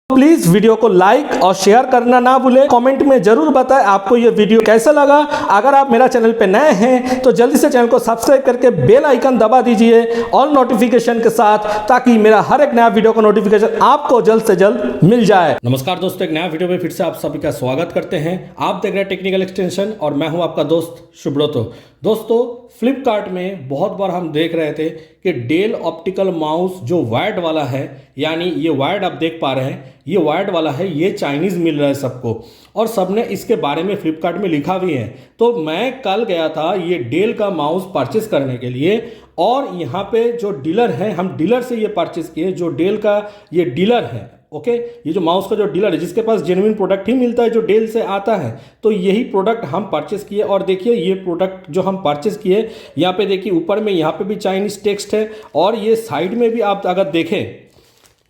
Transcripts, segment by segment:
Please video को like और share करना ना भूलें। कमेंट में जरूर बताएं आपको ये वीडियो कैसा लगा। अगर आप मेरा चैनल पे नए हैं तो जल्दी से चैनल को सब्सक्राइब करके बेल आइकन दबा दीजिए ऑल नोटिफिकेशन के साथ, ताकि मेरा हर एक नया वीडियो का नोटिफिकेशन आपको जल्द से जल्द मिल जाए। नमस्कार दोस्तों, एक नया वीडियो में फिर से आप सभी का स्वागत करते हैं। आप देख रहे हैं टेक्निकल एक्सटेंशन और मैं हूं आपका दोस्त सुब्रतो। दोस्तों, फ्लिपकार्ट में बहुत बार हम देख रहे थे कि डेल ऑप्टिकल माउस जो वायर्ड वाला है, यानी ये वायर्ड आप देख पा रहे हैं, ये वायर्ड वाला है, ये चाइनीज़ मिल रहा है सबको और सबने इसके बारे में फ्लिपकार्ट में लिखा भी है। तो मैं कल गया था ये डेल का माउस परचेस करने के लिए और यहाँ पे जो डीलर है, हम डीलर से ये परचेस किए, जो डेल का ये डीलर है। ओके, ये जो माउस का जो डीलर है जिसके पास जेन्युइन प्रोडक्ट ही मिलता है जो डेल से आता है, तो यही प्रोडक्ट हम परचेस किए। और देखिए ये प्रोडक्ट जो हम परचेस किए, यहाँ पे देखिए ऊपर में यहाँ पे भी चाइनीज टेक्स्ट है और ये साइड में भी आप अगर देखें,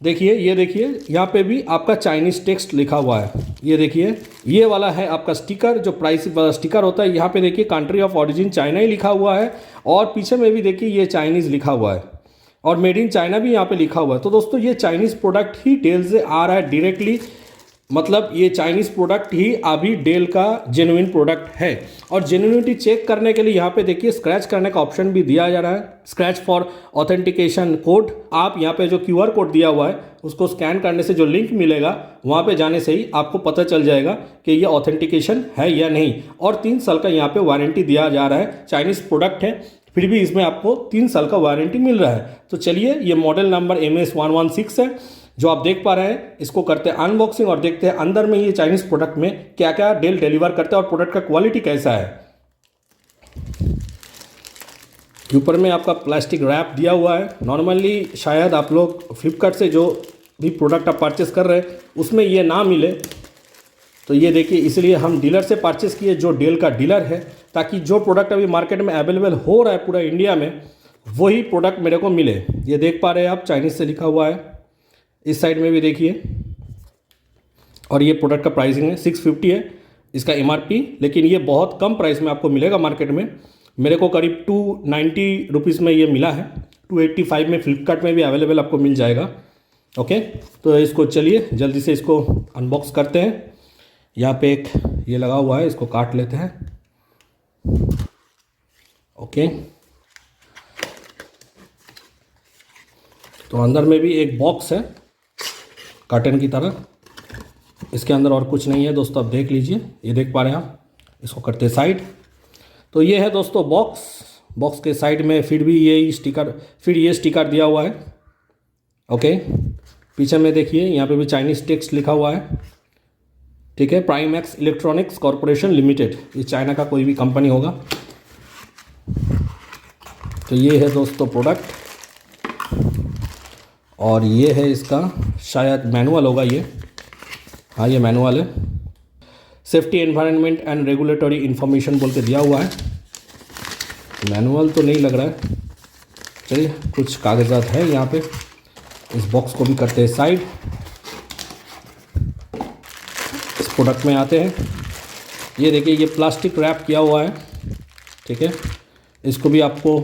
देखिए ये देखिए यहाँ पे भी आपका चाइनीज टेक्स्ट लिखा हुआ है। ये देखिए ये वाला है आपका स्टिकर, जो प्राइस वाला स्टिकर होता है। यहाँ पे देखिए कंट्री ऑफ ऑरिजिन चाइना ही लिखा हुआ है और पीछे में भी देखिए ये चाइनीज़ लिखा हुआ है और मेड इन चाइना भी यहाँ पे लिखा हुआ है। तो दोस्तों ये चाइनीज़ प्रोडक्ट ही डेल से आ रहा है डायरेक्टली, मतलब ये चाइनीज़ प्रोडक्ट ही अभी डेल का जेन्युइन प्रोडक्ट है। और जेन्युइनिटी चेक करने के लिए यहाँ पे देखिए स्क्रैच करने का ऑप्शन भी दिया जा रहा है, स्क्रैच फॉर ऑथेंटिकेशन कोड। आप यहाँ पे जो QR कोड दिया हुआ है उसको स्कैन करने से जो लिंक मिलेगा वहाँ पे जाने से ही आपको पता चल जाएगा कि ये ऑथेंटिकेशन है या नहीं। और 3 साल का यहाँ पे वारंटी दिया जा रहा है। चाइनीज़ प्रोडक्ट है फिर भी इसमें आपको 3 साल का वारंटी मिल रहा है। तो चलिए, ये मॉडल नंबर MS116 है जो आप देख पा रहे हैं। इसको करते हैं अनबॉक्सिंग और देखते हैं अंदर में ये चाइनीज़ प्रोडक्ट में क्या क्या डेल डिलीवर करता है और प्रोडक्ट का क्वालिटी कैसा है। ऊपर में आपका प्लास्टिक रैप दिया हुआ है। नॉर्मली शायद आप लोग फ्लिपकार्ट से जो भी प्रोडक्ट आप परचेस कर रहे हैं उसमें ये ना मिले, तो ये देखिए इसलिए हम डीलर से परचेस किए जो डेल का डीलर है, ताकि जो प्रोडक्ट अभी मार्केट में अवेलेबल हो रहा है पूरा इंडिया में वही प्रोडक्ट मेरे को मिले। ये देख पा रहे हैं आप, चाइनीज़ से लिखा हुआ है। इस साइड में भी देखिए, और ये प्रोडक्ट का प्राइसिंग है 650 है इसका MRP, लेकिन ये बहुत कम प्राइस में आपको मिलेगा मार्केट में। मेरे को करीब 290 रुपीज़ में ये मिला है, 285 में फ्लिपकार्ट में भी अवेलेबल आपको मिल जाएगा। ओके, तो इसको चलिए जल्दी से इसको अनबॉक्स करते हैं। यहाँ पे एक ये लगा हुआ है, इसको काट लेते हैं। ओके, तो अंदर में भी एक बॉक्स है कर्टन की तरह, इसके अंदर और कुछ नहीं है दोस्तों, आप देख लीजिए। ये देख पा रहे हैं आप, इसको करते हैं साइड। तो ये है दोस्तों बॉक्स के साइड में फिर भी ये स्टिकर दिया हुआ है। ओके, पीछे में देखिए यहाँ पे भी चाइनीज़ टेक्स्ट लिखा हुआ है। ठीक है, प्राइमैक्स इलेक्ट्रॉनिक्स कॉरपोरेशन लिमिटेड, ये चाइना का कोई भी कंपनी होगा। तो ये है दोस्तों प्रोडक्ट और ये है इसका शायद मैनुअल होगा ये। हाँ, ये मैनुअल है। Safety environment and regulatory information बोल के दिया हुआ है। मैनुअल तो नहीं लग रहा है, चलिए कुछ कागजात है यहाँ पे। इस बॉक्स को भी करते हैं साइड। इस प्रोडक्ट में आते हैं। ये देखिए ये प्लास्टिक रैप किया हुआ है। ठीक है, इसको भी आपको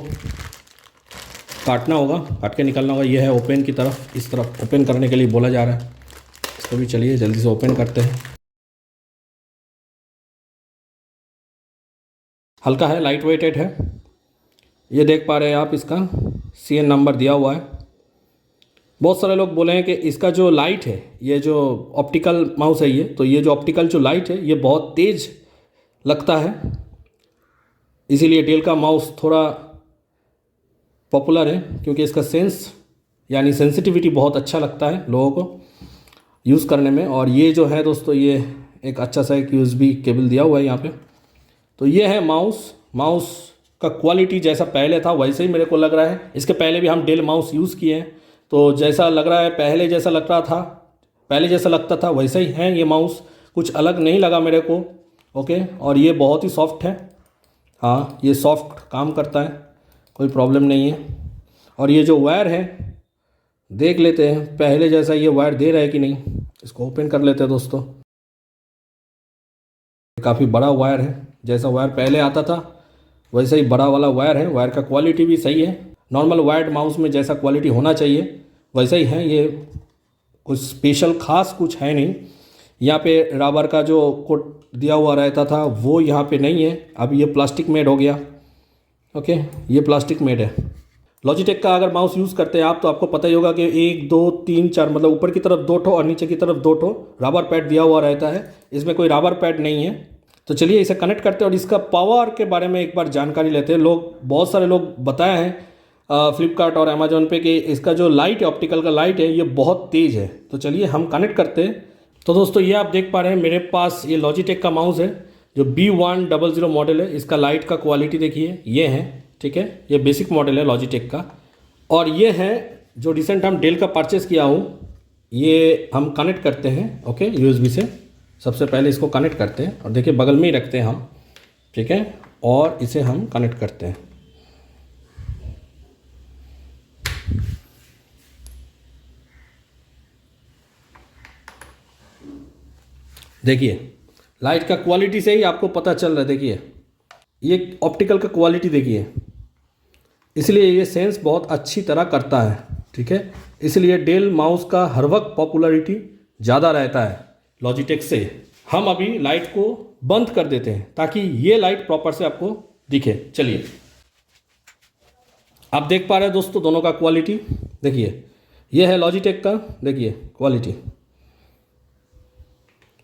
काटना होगा, काट के निकालना होगा। ये है ओपन की तरफ, इस तरफ ओपन करने के लिए बोला जा रहा है। इसको भी चलिए जल्दी से ओपन करते हैं। हल्का है, लाइट वेटेड है। ये देख पा रहे हैं आप, इसका CN नंबर दिया हुआ है। बहुत सारे लोग बोले हैं कि इसका जो लाइट है, ये जो ऑप्टिकल माउस है ये, तो ये जो ऑप्टिकल जो लाइट है ये बहुत तेज़ लगता है, इसीलिए डेल का माउस थोड़ा पॉपुलर है, क्योंकि इसका सेंस यानी सेंसिटिविटी बहुत अच्छा लगता है लोगों को यूज़ करने में। और ये जो है दोस्तों, ये एक अच्छा सा एक USB केबल दिया हुआ है यहाँ पे। तो ये है माउस का क्वालिटी जैसा पहले था वैसे ही मेरे को लग रहा है। इसके पहले भी हम डेल माउस यूज़ किए हैं, तो जैसा लग रहा है पहले जैसा लगता था वैसा ही है ये माउस, कुछ अलग नहीं लगा मेरे को। ओके, और ये बहुत ही सॉफ्ट है। हाँ, ये सॉफ्ट काम करता है, कोई प्रॉब्लम नहीं है। और ये जो वायर है देख लेते हैं पहले जैसा ये वायर दे रहा है कि नहीं। इसको ओपन कर लेते हैं दोस्तों। काफ़ी बड़ा वायर है, जैसा वायर पहले आता था वैसा ही बड़ा वाला वायर है। वायर का क्वालिटी भी सही है, नॉर्मल वायर्ड माउस में जैसा क्वालिटी होना चाहिए वैसा ही है, ये कुछ स्पेशल खास कुछ है नहीं। यहाँ पे रबर का जो कोट दिया हुआ रहता था वो यहाँ पे नहीं है, अब ये प्लास्टिक मेड हो गया। ओके, ये प्लास्टिक मेड है। लॉजिटेक का अगर माउस यूज़ करते हैं आप तो आपको पता ही होगा कि 1 2 3 4 मतलब ऊपर की तरफ 2 ठो और नीचे की तरफ 2 ठो रबर पैड दिया हुआ रहता है। इसमें कोई रबर पैड नहीं है। तो चलिए इसे कनेक्ट करते हैं और इसका पावर के बारे में एक बार जानकारी लेते हैं। बहुत सारे लोग बताए हैं फ्लिपकार्ट और अमेजोन पे कि इसका जो लाइट है, ऑप्टिकल का लाइट है, ये बहुत तेज़ है। तो चलिए हम कनेक्ट करते हैं। तो दोस्तों ये आप देख पा रहे हैं मेरे पास ये लॉजिटेक का माउस है जो B100 मॉडल है। इसका लाइट का क्वालिटी देखिए, ये है, ठीक है, ये बेसिक मॉडल है लॉजिटेक का। और ये है जो रिसेंट हम डेल का परचेस किया हूँ, ये हम कनेक्ट करते हैं। ओके, USB से सबसे पहले इसको कनेक्ट करते हैं और देखिए बगल में ही रखते हैं हम, ठीक है, और इसे हम कनेक्ट करते हैं। देखिए लाइट का क्वालिटी से ही आपको पता चल रहा है। देखिए ये ऑप्टिकल का क्वालिटी देखिए, इसलिए ये सेंस बहुत अच्छी तरह करता है, ठीक है। इसलिए डेल माउस का हर वक्त पॉपुलैरिटी ज़्यादा रहता है लॉजिटेक से। हम अभी लाइट को बंद कर देते हैं ताकि ये लाइट प्रॉपर से आपको दिखे। चलिए आप देख पा रहे हैं दोस्तों दोनों का क्वालिटी देखिए, ये है लॉजिटेक का, देखिए क्वालिटी,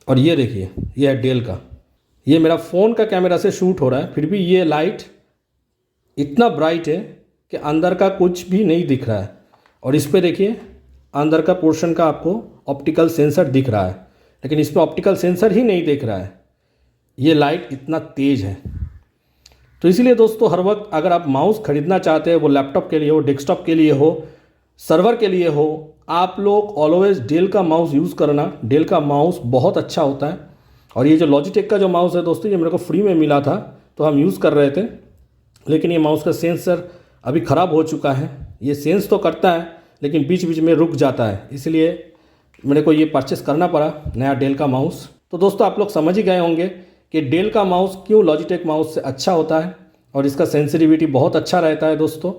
और ये देखिए ये है डेल का। ये मेरा फ़ोन का कैमरा से शूट हो रहा है, फिर भी ये लाइट इतना ब्राइट है कि अंदर का कुछ भी नहीं दिख रहा है। और इस पे देखिए अंदर का पोर्शन का आपको ऑप्टिकल सेंसर दिख रहा है, लेकिन इस पे ऑप्टिकल सेंसर ही नहीं दिख रहा है। ये लाइट इतना तेज़ है। तो इसीलिए दोस्तों हर वक्त अगर आप माउस खरीदना चाहते हैं, वो लैपटॉप के लिए हो, डेस्कटॉप के लिए हो, सर्वर के लिए हो, आप लोग ऑलवेज डेल का माउस यूज़ करना। डेल का माउस बहुत अच्छा होता है। और ये जो लॉजिटेक का जो माउस है दोस्तों, ये मेरे को फ्री में मिला था तो हम यूज़ कर रहे थे, लेकिन ये माउस का सेंसर अभी ख़राब हो चुका है। ये सेंस तो करता है लेकिन बीच बीच में रुक जाता है, इसलिए मेरे को ये परचेस करना पड़ा नया डेल का माउस। तो दोस्तों आप लोग समझ ही गए होंगे कि डेल का माउस क्यों लॉजिटेक माउस से अच्छा होता है और इसका सेंसिटिविटी बहुत अच्छा रहता है दोस्तों।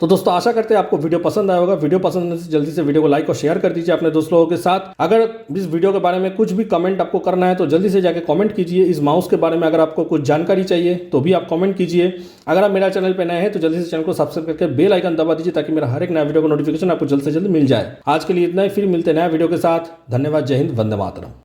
तो दोस्तों आशा करते हैं आपको वीडियो पसंद आया होगा। वीडियो पसंद आने से जल्दी से वीडियो को लाइक और शेयर कर दीजिए अपने दोस्त लोगों के साथ। अगर इस वीडियो के बारे में कुछ भी कमेंट आपको करना है तो जल्दी से जाके कमेंट कीजिए। इस माउस के बारे में अगर आपको कुछ जानकारी चाहिए तो भी आप कमेंट कीजिए। अगर आप मेरा चैनल पर नए हैं तो जल्दी से चैनल को सब्सक्राइब करके बेल आइकन दबा दीजिए ताकि मेरा हर एक नया वीडियो का नोटिफिकेशन आपको जल्द से जल्द मिल जाए। आज के लिए इतना ही, फिर मिलते हैं नया वीडियो के साथ। धन्यवाद, जय हिंद, वंदे मातरम।